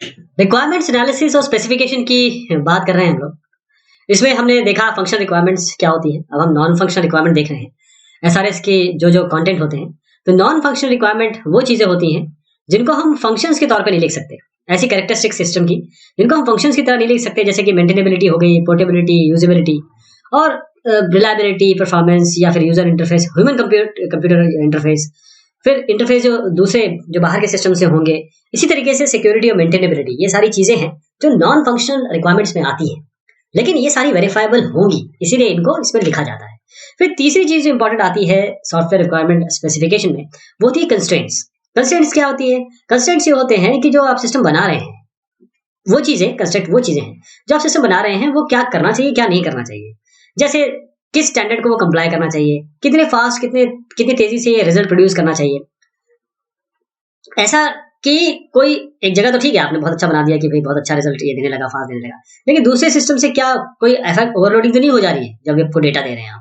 Requirements analysis और specification की बात कर रहे हैं हम लोग। इसमें हमने देखा फंक्शन रिक्वायरमेंट्स क्या होती है। अब हम नॉन फंक्शनल रिक्वायरमेंट देख रहे हैं। एसआरएस के जो कंटेंट होते हैं, तो नॉन फंक्शनल रिक्वायरमेंट वो चीजें होती हैं जिनको हम फंक्शंस के तौर पे नहीं लिख सकते। ऐसी कैरेक्टरिस्टिक सिस्टम की जिनको हम फंक्शंस की तरह नहीं लिख सकते, जैसे कि मेंटेनेबिलिटी हो गई, पोर्टेबिलिटी, यूजेबिलिटी और रिलायबिलिटी, परफॉर्मेंस या फिर user interface, human computer interface, फिर इंटरफेस जो दूसरे जो बाहर के सिस्टम से होंगे। इसी तरीके से सिक्योरिटी और मेंटेनेबिलिटी, ये सारी चीजें हैं जो नॉन फंक्शनल रिक्वायरमेंट्स में आती हैं, लेकिन ये सारी वेरीफाइबल होंगी, इसीलिए इनको इसमें लिखा जाता है। फिर तीसरी चीज जो इंपॉर्टेंट आती है सॉफ्टवेयर रिक्वायरमेंट स्पेसिफिकेशन में, वो होती है कंस्ट्रेंट्स। कंस्ट्रेंट्स क्या होती है? कंस्ट्रेंट्स ये होते हैं कि जो आप सिस्टम बना रहे हैं, वो चीजें कंस्ट्रेंट वो चीजें हैं जो आप सिस्टम बना रहे हैं, वो क्या करना चाहिए क्या नहीं करना चाहिए। जैसे किस स्टैंडर्ड को वो कंप्लाई करना चाहिए, कितने फास्ट, कितनी तेजी से ये रिजल्ट प्रोड्यूस करना चाहिए। ऐसा कि कोई एक जगह तो ठीक है, आपने बहुत अच्छा बना दिया कि भाई बहुत अच्छा रिजल्ट ये देने लगा, फास्ट देने लगा, लेकिन दूसरे सिस्टम से क्या कोई इफेक्ट, ओवरलोडिंग तो नहीं हो जा रही है जब आपको डेटा दे रहे हैं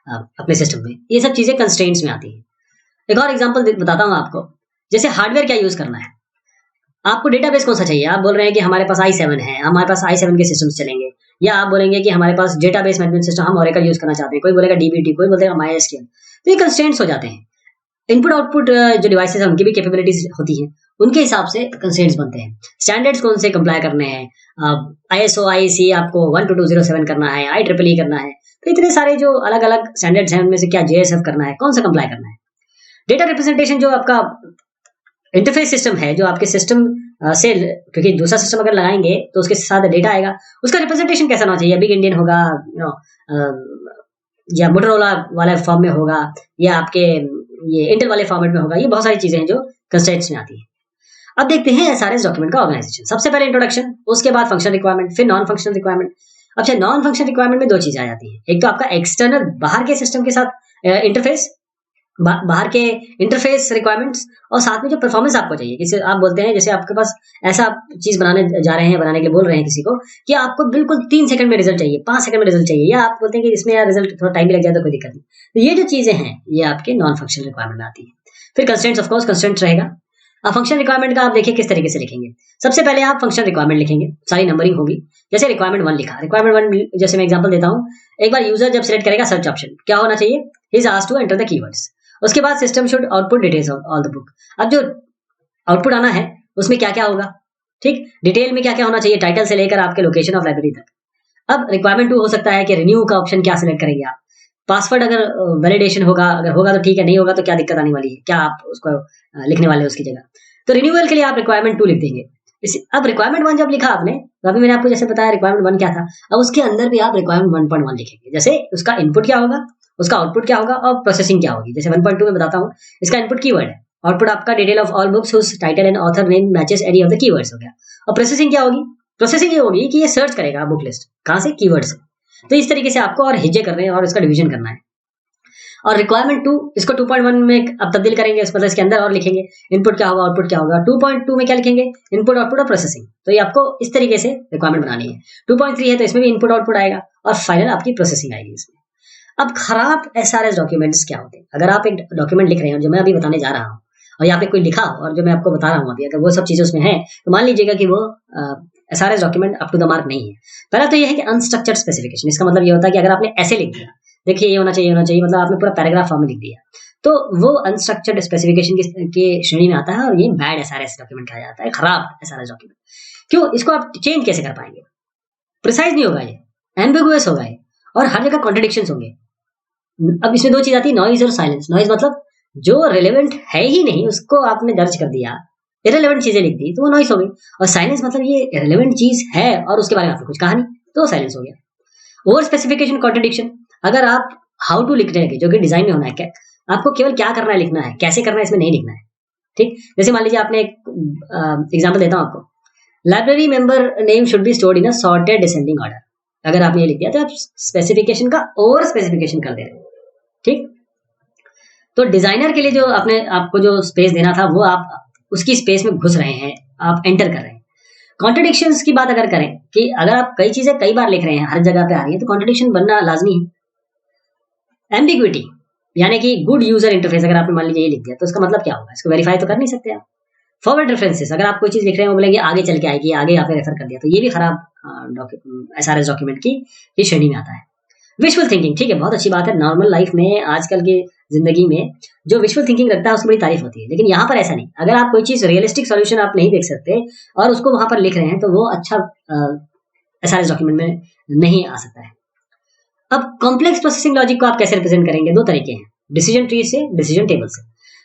आप अपने सिस्टम में। ये सब चीजें कंस्ट्रेंट्स में आती है। एक और एग्जांपल बताता हूँ आपको। जैसे हार्डवेयर क्या यूज करना है, आपको डेटाबेस कौन सा चाहिए। आप बोल रहे हैं कि हमारे पास i7 है, हमारे पास i7 के सिस्टम्स चलेंगे, या आप बोलेंगे कि हमारे पास डेटाबेस मैनेजमेंट सिस्टम, हम ओरेकल यूज करना चाहते हैं, कोई बोलेगा डीबीटी, कोई बोलेगा MySQL। तो ये कंस्ट्रेंट्स हो जाते हैं। इनपुट आउटपुट जो डिवाइसेस हैं उनकी भी कैपेबिलिटीज होती हैं, उनके हिसाब से कंस्ट्रेंट्स बनते हैं। स्टैंडर्ड्स कौन से कंप्लाई करने हैं, ISO IEC आपको 12207 करना है, IEEE करना है। तो इतने सारे जो अलग अलग स्टैंडर्ड्स हैं, उनमें से क्या JSF करना है, कौन सा कंप्लाई करना है। डेटा रिप्रेजेंटेशन जो आपका इंटरफेस सिस्टम है, जो आपके सिस्टम से, क्योंकि दूसरा सिस्टम अगर लगाएंगे तो उसके साथ डेटा आएगा, उसका रिप्रेजेंटेशन कैसा होना चाहिए। बिग इंडियन होगा, या मोटरोला वाले फॉर्म में होगा, या आपके ये इंटेल वाले फॉर्मेट में होगा। ये बहुत सारी चीजें हैं जो कंस्ट्रेंट्स में आती है। अब देखते हैं एसआरएस डॉक्यूमेंट का ऑर्गेनाइजेशन। सबसे पहले इंट्रोडक्शन, उसके बाद फंक्शन रिक्वायरमेंट, फिर नॉन फंक्शनल रिक्वायरमेंट। अच्छा, नॉन फंक्शनल रिक्वायरमेंट में दो चीजें आ जाती है। एक तो आपका एक्सटर्नल, बाहर के सिस्टम के साथ इंटरफेस, बाहर के इंटरफेस रिक्वायरमेंट्स, और साथ में जो परफॉर्मेंस आपको चाहिए। किसी आप बोलते हैं, जैसे आपके पास ऐसा चीज बनाने जा रहे हैं, बनाने के लिए बोल रहे हैं किसी को कि आपको बिल्कुल 3 सेकंड में रिजल्ट चाहिए, 5 सेकंड में रिजल्ट चाहिए, या आप बोलते हैं कि इसमें यार रिजल्ट थोड़ा टाइम भी लग जाए तो कोई दिक्कत नहीं। तो ये जो चीजें हैं, ये आपके नॉन फंक्शनल रिक्वायरमेंट में आती है। फिर कंस्ट्रेंट्स, ऑफ कोर्स कंस्ट्रेंट्स रहेगा। अब फंक्शन रिक्वायरमेंट का आप देखिए किस तरीके से लिखेंगे। सबसे पहले आप फंक्शन रिक्वायरमेंट लिखेंगे, सारी नंबरिंग होगी। जैसे रिक्वायरमेंट 1 लिखा, रिक्वायरमेंट 1 जैसे मैं एग्जांपल देता हूं। एक बार यूजर जब सिलेक्ट करेगा सर्च ऑप्शन, क्या होना चाहिए, he is asked to enter the keywords. उसके बाद system should output details of all the book. अब जो आउटपुट आना है उसमें क्या क्या होगा, ठीक, डिटेल में क्या क्या होना चाहिए, टाइटल से लेकर आपके लोकेशन ऑफ लाइब्रेरी तक। अब रिक्वायरमेंट 2 हो सकता है कि रिन्यू का ऑप्शन क्या सिलेक्ट करेंगे आप। पासवर्ड अगर वैलिडेशन होगा, अगर होगा तो ठीक है, नहीं होगा तो क्या दिक्कत आने वाली है, क्या आप उसको लिखने वाले हैं उसकी जगह। तो रिन्यूअल के लिए आप रिक्वायरमेंट 2 लिख देंगे। अब रिक्वायरमेंट 1 जब लिखा आपने, तो अभी मैंने आपको जैसे बताया रिक्वायरमेंट 1 क्या था, अब उसके अंदर भी आप रिक्वायरमेंट 1.1 लिखेंगे। जैसे उसका इनपुट क्या होगा, उसका आउटपुट क्या होगा, और प्रोसेसिंग क्या होगी। जैसे 1.2 में बताता हूँ, इसका इनपुट कीवर्ड है, आउटपुट आपका detail of all books whose title and author name matches any of the keywords हो गया। और प्रोसेसिंग क्या होगी, प्रोसेसिंग ये होगी कि ये सर्च करेगा बुक लिस्ट, कहां से, कीवर्ड से। तो इस तरीके से आपको और हिज्जे करने हैं और इसका डिवीजन करना है। और रिक्वायरमेंट 2 इसको 2.1 में अब तब्दील करेंगे, मतलब इसके अंदर और लिखेंगे इनपुट क्या होगा, आउटपुट क्या होगा। 2.2 में क्या लिखेंगे, इनपुट आउटपुट और प्रोसेसिंग। तो ये आपको इस तरीके से रिक्वायरमेंट बनानी है। 2.3 है तो इसमें भी इनपुट आउटपुट आएगा, और फाइनल आपकी प्रोसेसिंग आएगी इसमें। अब खराब एसआरएस डॉक्यूमेंट्स क्या होते हैं। अगर आप एक डॉक्यूमेंट लिख रहे हो जो मैं अभी बताने जा रहा हूँ, और यहाँ पे कोई लिखा हो और जो मैं आपको बता रहा हूँ अभी, अगर वो सब चीजें उसमें है, तो मान लीजिएगा कि वो SRS document up to the mark नहीं है। पहला तो ये है कि अनस्ट्रक्चर्ड स्पेसिफिकेशन। इसका मतलब ये होता है कि अगर आपने ऐसे लिख दिया, देखिए ये होना चाहिए, होना चाहिए, मतलब आपने पूरा पैराग्राफ फॉर्म में लिख दिया, तो वो अनस्ट्रक्चर्ड स्पेसिफिकेशन के श्रेणी में आता है, और ये बैड एसआरएस डॉक्यूमेंट कहा जाता है, खराब एसआरएस डॉक्यूमेंट। क्यों, इसको आप चेंज कैसे कर पाएंगे, प्रिसाइज नहीं होगा ये, एम्बिगुअस होगा ये, और हर जगह कॉन्ट्रडिक्शंस होंगे। अब इसमें 2 चीज आती है, नॉइज और साइलेंस। नॉइज मतलब जो रिलेवेंट है ही नहीं उसको आपने दर्ज कर दिया, इरेलेवेंट चीजें लिख दी, तो वो नॉइज हो गई। और साइलेंस मतलब ये रिलेवेंट चीज है और उसके बारे में आपने कुछ कहा नहीं, तो साइलेंस हो गया। Over specification, contradiction. अगर आप हाउ टू लिखने लगे, जो कि डिजाइन में होना है, क्या आपको केवल क्या करना है लिखना है, कैसे करना है इसमें नहीं लिखना है, ठीक। जैसे मान लीजिए आपने एक एग्जांपल देता हूं आपको, library member name should be stored in a sorted descending order. अगर आपने ये लिख दिया तो आप स्पेसिफिकेशन का ओवर स्पेसिफिकेशन कर दे रहे हैं, ठीक। तो डिजाइनर के लिए जो आपको जो स्पेस देना था, वो आप उसकी स्पेस में घुस रहे हैं, आप एंटर कर रहे हैं। कॉन्ट्रडिक्शंस की बात अगर करें कि अगर आप कई चीजें कई बार लिख रहे हैं, हर जगह पे आ रही है, तो कॉन्ट्रडिक्शन बनना लाजमी है। एम्बिग्विटी यानी कि गुड यूजर इंटरफेस, अगर आपने मान लीजिए ये लिख दिया, तो इसका मतलब क्या होगा, इसको वेरीफाई तो कर नहीं सकते आप। फॉरवर्ड रेफरेंसेस, अगर आप कोई चीज लिख रहे हैं वो बोलेंगे आगे चल के आएगी, आगे यहाँ पे रेफर कर दिया, तो ये भी खराब एसआरएस डॉक्यूमेंट की श्रेणी में आता है। विजुअल थिंकिंग, ठीक है, बहुत अच्छी बात है। नॉर्मल लाइफ में, आजकल की जिंदगी में जो विजुअल थिंकिंग रखता है उसकी बड़ी तारीफ होती है, लेकिन यहाँ पर ऐसा नहीं। अगर आप कोई चीज रियलिस्टिक सॉल्यूशन आप नहीं देख सकते और उसको वहां पर लिख रहे हैं तो वो अच्छा एसआरएस डॉक्यूमेंट में नहीं आ सकता है। अब कॉम्प्लेक्स प्रोसेसिंग लॉजिक को आप कैसे रिप्रेजेंट करेंगे? दो तरीके हैं, डिसीजन ट्री से, डिसीजन टेबल से।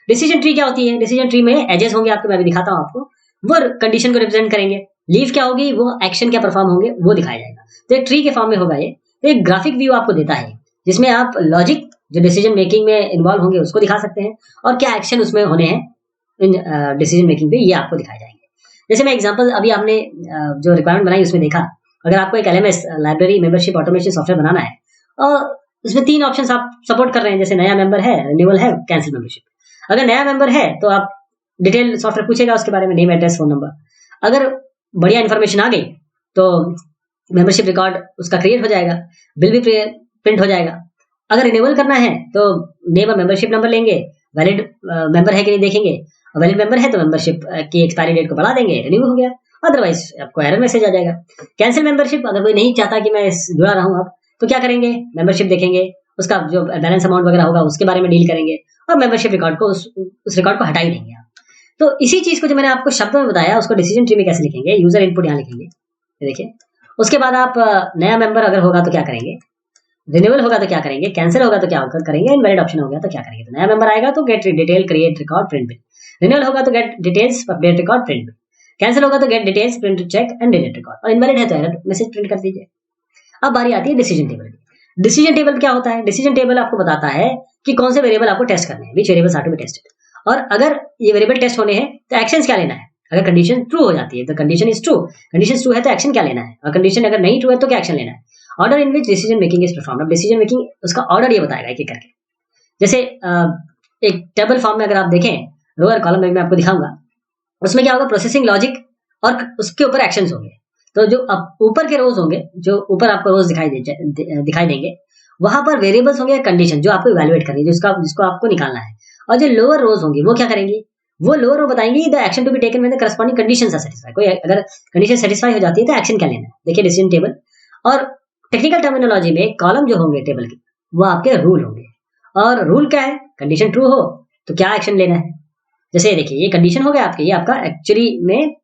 डिसीजन ट्री क्या होती है? डिसीजन ट्री में एजेस होंगे आपको, मैं भी दिखाता हूं आपको, वो कंडीशन को रिप्रेजेंट करेंगे। लीव क्या होगी? वो एक्शन क्या परफॉर्म होंगे वो दिखाया जाएगा। तो एक ट्री के फॉर्म में होगा ये। तो एक ग्राफिक व्यू आपको देता है जिसमें आप लॉजिक जो डिसीजन मेकिंग में इन्वॉल्व होंगे उसको दिखा सकते हैं और क्या एक्शन उसमें होने हैं इन डिसीजन मेकिंग पे, ये आपको दिखाए जाएंगे। जैसे मैं एग्जांपल, अभी आपने जो रिक्वायरमेंट बनाई उसमें देखा, अगर आपको एक LMS library membership automation software बनाना है और उसमें 3 ऑप्शंस आप सपोर्ट कर रहे हैं, जैसे नया मेंबर है, रिन्यूअल है, कैंसिल मेंबरशिप। अगर नया मेंबर है तो आप डिटेल सॉफ्टवेयर पूछेगा उसके बारे में, नेम, एड्रेस, फोन नंबर। अगर बढ़िया इन्फॉर्मेशन आ गई तो मेंबरशिप रिकॉर्ड उसका क्रिएट हो जाएगा, बिल भी प्रिंट हो जाएगा। अगर रिन्यूअल करना है तो नेम और मेंबरशिप नंबर लेंगे, वैलिड मेंबर है कि नहीं देखेंगे, वैलिड मेंबर है तो मेंबरशिप की एक्सपायरी डेट को बढ़ा देंगे, रिन्यू हो गया। अदरवाइज आपको एरर मैसेज आ जाएगा। कैंसिल मेंबरशिप, अगर कोई नहीं चाहता कि मैं जुड़ा रहूं अब, तो क्या करेंगे? मेंबरशिप देखेंगे, उसका जो बैलेंस अमाउंट वगैरह होगा उसके बारे में डील करेंगे और मेंबरशिप रिकॉर्ड को उस रिकॉर्ड को हटा ही देंगे आप। तो इसी चीज को जो मैंने आपको शब्दों में बताया उसको डिसीजन ट्री में कैसे लिखेंगे? यूजर इनपुट यहाँ लिखेंगे, देखिए। उसके बाद आप नया मेंबर अगर होगा तो क्या करेंगे, रिन्यूअल होगा तो क्या करेंगे, कैंसिल होगा तो क्या करेंगे, इनवैलिड ऑप्शन हो गया तो क्या करेंगे। तो नया मेंबर आएगा तो get detail create record print bill, renewal होगा तो get details update record print bill, cancel होगा तो get details print check and delete record, और इनवैलिड है तो एरर मैसेज प्रिंट कर दीजिए। अब बारी आती है डिसीजन टेबल की। डिसीजन टेबल क्या होता है? डिसीजन टेबल आपको बताता है कि कौन से वेरिएबल आपको टेस्ट करने हैं, which variables are to be tested, और अगर ये वेरिएबल टेस्ट होने हैं तो एक्शंस क्या लेना है। अगर कंडीशन ट्रू हो जाती है तो condition is true, condition true है तो एक्शन क्या लेना है, और कंडीशन अगर नहीं ट्रू है तो क्या एक्शन लेना है। Order in which decision making is performed. अब डिसीजन मेकिंग उसका ऑर्डर ये बताएगा एक एक करके। जैसे एक टेबल फॉर्म में अगर आप देखें, लोअर कॉलम में मैं आपको दिखाऊंगा, उसमें क्या होगा, प्रोसेसिंग लॉजिक और उसके ऊपर एक्शंस होंगे। तो जो ऊपर के रोज होंगे, जो ऊपर आपको रोज दिखाई देंगे, वहां पर वेरिएबल्स होंगे, कंडीशन जो आपको इवैल्यूएट करनी है, जिसको आपको निकालना है। और जो लोअर रोज होंगी वो क्या करेंगी, वो लोअर रो बताएंगी the action to be taken when the corresponding conditions are satisfied. कोई अगर कंडीशन सेटिस्फाई हो जाती है तो एक्शन क्या लेना है, देखिए डिसीजन टेबल। और टेक्निकल टर्मिनोलॉजी में कॉलम जो होंगे टेबल के, वो आपके रूल होंगे। और रूल क्या है, कंडीशन ट्रू हो तो क्या एक्शन लेना है। जैसे देखिए ये कंडीशन हो गया आपके, ये आपका एक्चुअली में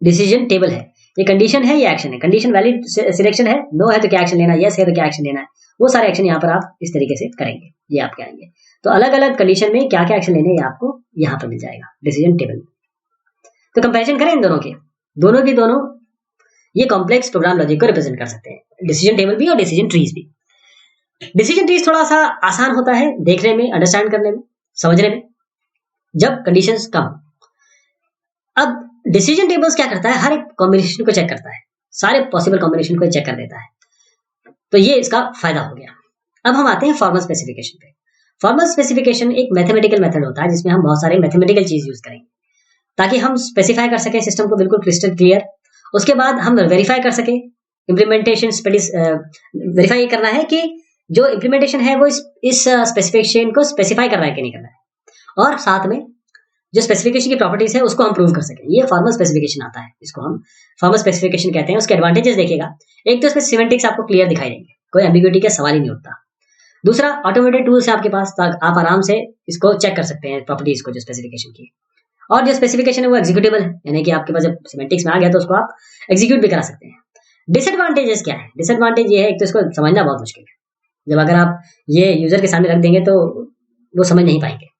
डिसीजन टेबल है, ये कंडीशन है, ये एक्शन है। कंडीशन वैलिड सिलेक्शन है, नो है तो क्या एक्शन लेना है, यस है तो क्या एक्शन लेना है। वो सारे एक्शन यहाँ पर आप इस तरीके से करेंगे, ये आपके आएंगे। तो अलग अलग कंडीशन में क्या क्या एक्शन लेने हैं आपको यहाँ पर मिल जाएगा डिसीजन टेबल में। तो कंपैरिजन करें इन दोनों के, दोनों ये कॉम्प्लेक्स प्रोग्राम लॉजिक को रिप्रेजेंट कर सकते हैं, डिसीजन टेबल भी और डिसीजन ट्रीज भी। डिसीजन ट्रीज थोड़ा सा आसान होता है देखने में, अंडरस्टैंड करने में, समझने में, जब कंडीशंस कम। अब डिसीजन टेबल्स क्या करता है, हर एक कॉम्बिनेशन को चेक करता है, सारे पॉसिबल कॉम्बिनेशन को चेक कर देता है। तो ये इसका फायदा हो गया। अब हम आते हैं फॉर्मल स्पेसिफिकेशन पे। फॉर्मल स्पेसिफिकेशन एक मैथमेटिकल मेथड होता है जिसमें हम बहुत सारे मैथमेटिकल चीज यूज करेंगे ताकि हम स्पेसिफाई कर सकें सिस्टम को बिल्कुल क्रिस्टल क्लियर। उसके बाद हम वेरीफाई कर सकें इम्प्लीमेंटेशन। वेरीफाई करना है कि जो इम्प्लीमेंटेशन है वो इस स्पेसिफिकेशन को स्पेसिफाई कर रहा है कि नहीं कर रहा है, और साथ में जो स्पेसिफिकेशन की प्रॉपर्टीज है उसको हम प्रूव कर सकें। ये फॉर्मल स्पेसिफिकेशन आता है, इसको हम फॉर्मल स्पेसिफिकेशन कहते हैं। उसके एडवांटेजेस देखिएगा, एक तो इसमें सिमेंटिक्स आपको क्लियर दिखाई देंगे, कोई एम्बिग्यूटी का सवाल ही नहीं उठता। दूसरा, ऑटोमेटेड टूल्स है आपके पास, आप आराम से इसको चेक कर सकते हैं प्रॉपर्टीज को जो स्पेसिफिकेशन की। और जो स्पेसिफिकेशन है वो एग्जीक्यूटेबल है, यानी कि आपके पास जब सिमेंटिक्स में आ गया तो उसको आप एग्जीक्यूट भी करा सकते हैं। डिसएडवांटेजेस क्या है? डिसएडवांटेज ये है, एक तो इसको समझना बहुत मुश्किल है, जब अगर आप ये यूजर के सामने रख देंगे तो वो समझ नहीं पाएंगे।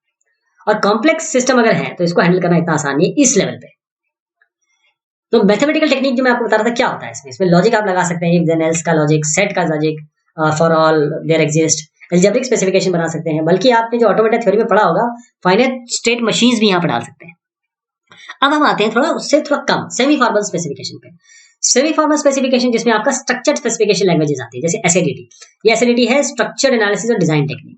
और कॉम्प्लेक्स सिस्टम अगर है तो इसको हैंडल करना इतना आसान नहीं है इस लेवल पे। तो मैथमेटिकल टेक्निक जो मैं आपको बता रहा था क्या होता है इसमें लॉजिक आप लगा सकते हैं, इफ देन एल्स का लॉजिक, सेट का logic, for all there exist, algebraic specification बना सकते हैं। बल्कि आपने जो ऑटोमेटेड थ्योरी में पढ़ा होगा, फाइनाइट स्टेट मशीन्स भी यहाँ पर डाल सकते हैं। अब हम आते हैं थोड़ा उससे थोड़ा कम सेमी फॉर्मल स्पेसिफिकेशन पे। सेमी फॉर्मल स्पेसिफिकेशन जिसमें आपका स्ट्रक्चर्ड स्पेसिफिकेशन लैंग्वेजेस आती है, जैसे एसएडीटी। ये एसएडीटी है स्ट्रक्चर्ड एनालिसिस और डिजाइन टेक्निक।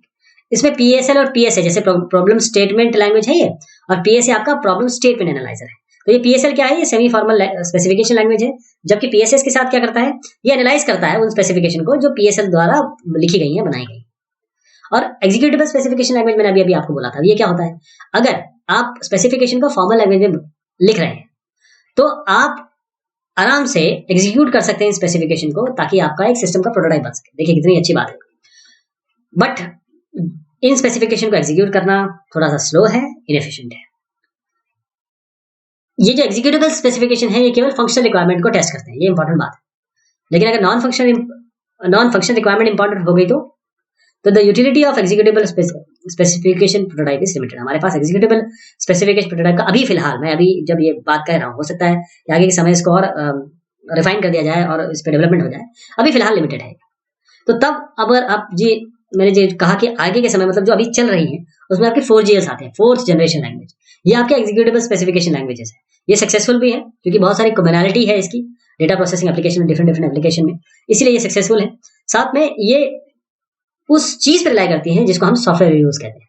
इसमें पीएसएल और पीएसए जैसे प्रॉब्लम स्टेटमेंट लैंग्वेज है ये, और पीएसए आपका प्रॉब्लम स्टेटमेंट एनालाइजर है। तो ये पीएसएल क्या है, ये सेमी फॉर्मल स्पेसिफिकेशन लैंग्वेज है। जबकि पीएसएस के साथ क्या करता है, ये एनालाइज करता है उन स्पेसिफिकेशन को जो पीएसएल द्वारा लिखी गई है, बनाई गई। और एग्जीक्यूटेबल स्पेसिफिकेशन लैंग्वेज मैंने अभी आपको बोला था, ये क्या होता है, अगर आप स्पेसिफिकेशन को फॉर्मल लैंग्वेज में लिख रहे हैं तो आप आराम से एग्जीक्यूट कर सकते हैं स्पेसिफिकेशन को, ताकि आपका एक सिस्टम का प्रोटोटाइप बन सके। देखिए कितनी अच्छी बात है। बट इन स्पेसिफिकेशन को एग्जीक्यूट करना थोड़ा सा स्लो है, इनएफिशिएंट है। ये जो एग्जीक्यूटेबल स्पेसिफिकेशन है ये केवल फंक्शनल रिक्वायरमेंट को टेस्ट करते हैं, ये इंपॉर्टेंट बात है। लेकिन अगर नॉन फंक्शनल रिक्वायरमेंट इंपॉर्टेंट हो गई तो the utility of executable specification prototype is limited. हमारे पास एग्जीक्यूटेबल स्पेसिफिकेशन प्रोटोटाइप का अभी फिलहाल, मैं अभी जब ये बात कर रहा हूँ, हो सकता है कि आगे के समय इसको और रिफाइन कर दिया जाए और इस पर डेवलपमेंट हो जाए, अभी फिलहाल लिमिटेड है। तो तब अगर आप जी, मैंने जो कहा कि आगे के समय मतलब जो अभी चल रही है उसमें आपके 4GLs आते हैं, फोर्थ जनरेशन लैंग्वेज, ये आपके एग्जीक्यूटेबल स्पेसिफिकेशन लैंग्वेजेस है। ये सक्सेसफुल भी है क्योंकि बहुत सारी कॉमनैलिटी है इसकी डेटा प्रोसेसिंग एप्लीकेशन में, डिफरेंट एप्लीकेशन में, इसीलिए ये सक्सेसफुल है। साथ में ये उस चीज पर रिलाई करती हैं जिसको हम सॉफ्टवेयर रिव्यूज कहते हैं,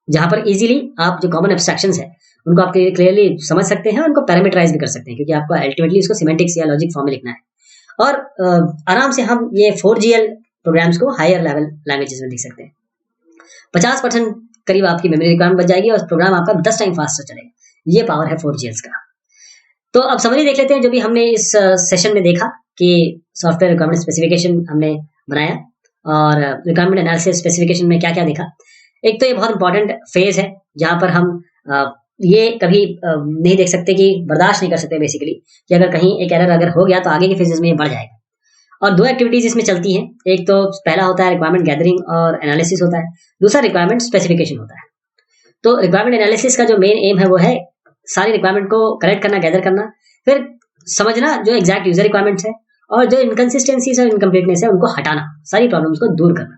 जहां पर इजीली आप जो कॉमन एब्स्ट्रैक्शंस है उनको आप क्लियरली समझ सकते हैं, उनको पैरामीटराइज भी कर सकते हैं, क्योंकि आपको अल्टीमेटली इसको सिमेंटिक्स या लॉजिक फॉर्म में लिखना है। और आराम से हम ये 4GL प्रोग्राम्स को हायर लेवल लैंग्वेजेस में लिख सकते हैं। 50% करीब आपकी मेमोरी रिक्वायरमेंट बच जाएगी और प्रोग्राम आपका 10 टाइम फास्टर चलेगा। ये पावर है 4GLs का। तो अब समरी देख लेते हैं जो भी हमने इस सेशन में देखा कि सॉफ्टवेयर रिक्वायरमेंट स्पेसिफिकेशन हमने बनाया और रिक्वायरमेंट एनालिसिस स्पेसिफिकेशन में क्या क्या देखा। एक तो ये बहुत इंपॉर्टेंट फेज है जहां पर हम ये कभी नहीं देख सकते कि बर्दाश्त नहीं कर सकते बेसिकली कि अगर कहीं एक एरर अगर हो गया तो आगे के फेजेस में ये बढ़ जाएगा। और दो एक्टिविटीज इसमें चलती हैं, एक तो पहला होता है रिक्वायरमेंट गैदरिंग और एनालिसिस होता है, दूसरा रिक्वायरमेंट स्पेसिफिकेशन होता है। तो रिक्वायरमेंट एनालिसिस का जो मेन एम है वो है सारी रिक्वायरमेंट को कलेक्ट करना, गैदर करना, फिर समझना जो एग्जैक्ट यूजर रिक्वायरमेंट्स है और जो इनकंसिस्टेंसीज और इनकम्प्लीटनेस है उनको हटाना, सारी प्रॉब्लम्स को दूर करना।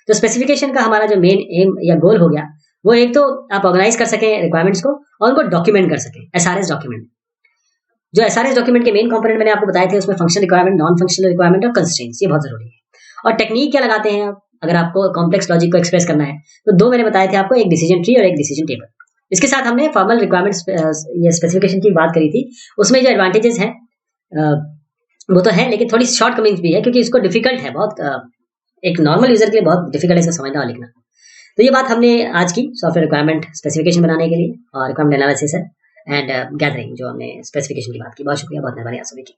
तो स्पेसिफिकेशन का हमारा जो मेन एम या गोल हो गया वो एक तो आप ऑर्गेनाइज कर सकें रिक्वायरमेंट्स को और उनको डॉक्यूमेंट कर सकें एसआरएस डॉक्यूमेंट। जो एसआरएस डॉक्यूमेंट के मेन कंपोनेंट मैंने आपको बताए थे उसमें functional requirement, non functional requirement और कंस्ट्रेंट्स, ये बहुत जरूरी है। और टेक्निक क्या लगाते हैं आप अगर आपको कॉम्प्लेक्स लॉजिक को एक्सप्रेस करना है तो दो मैंने बताए थे आपको, एक डिसीजन ट्री और एक डिसीजन टेबल। इसके साथ हमने फॉर्मल रिक्वायरमेंट्स ये स्पेसिफिकेशन की बात करी थी, उसमें जो एडवांटेजेस हैं वो तो है लेकिन थोड़ी शॉर्ट कमिंग्स भी है क्योंकि इसको डिफिकल्ट है बहुत, एक नॉर्मल यूजर के लिए बहुत डिफिकल्ट है इसको समझना और लिखना। तो ये बात हमने आज की सॉफ्टवेयर रिक्वायरमेंट स्पेसिफिकेशन बनाने के लिए और रिक्वायरमेंट एनालिसिस है एंड गैदरिंग जो हमने स्पेसिफिकेशन की बात की। बहुत शुक्रिया, बहुत मेहरबानी आप सभी की।